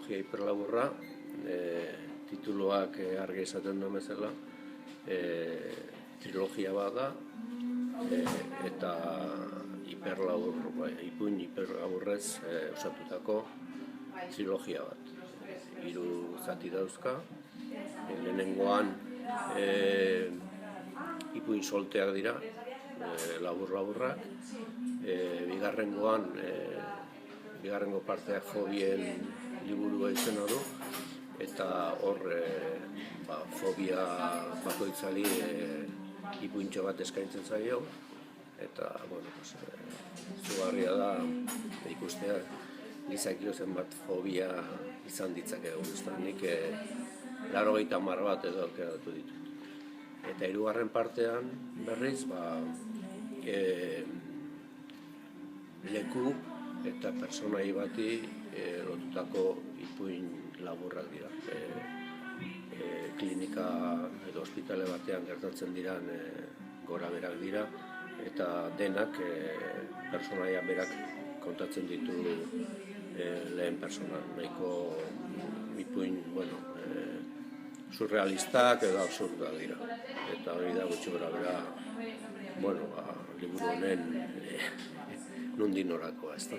trilogia hiperlaburra, tituluak argi esaten duen bezala, trilogia bat da, eta ipuin hiperlaburrez osatutako trilogia bat. 3 zati dauzka, lehenengoan ipuin solteak dira, labur-laburrak, bigarrengo parteak fobien liburua izena du, eta hor fobia bakoitzari ipuintxo bat eskaintzen zaio, eta zugarria da ikustea gizakio zenbat fobia izan ditzakegu. Nik 80 bat edo aurkeratu ditut. Eta 3. partean berriz, leku eta pertsonai bati lotutako ipuin laburrak dira. Klinika edo ospitale batean gertatzen diran gora berak dira, eta denak pertsonaia berak kontatzen ditu lehen persona. Nahiko ipuin, surrealistak edo absurda dira. Eta hori da gutxi gorabehera, liburu honen nondik norakoa, ezta?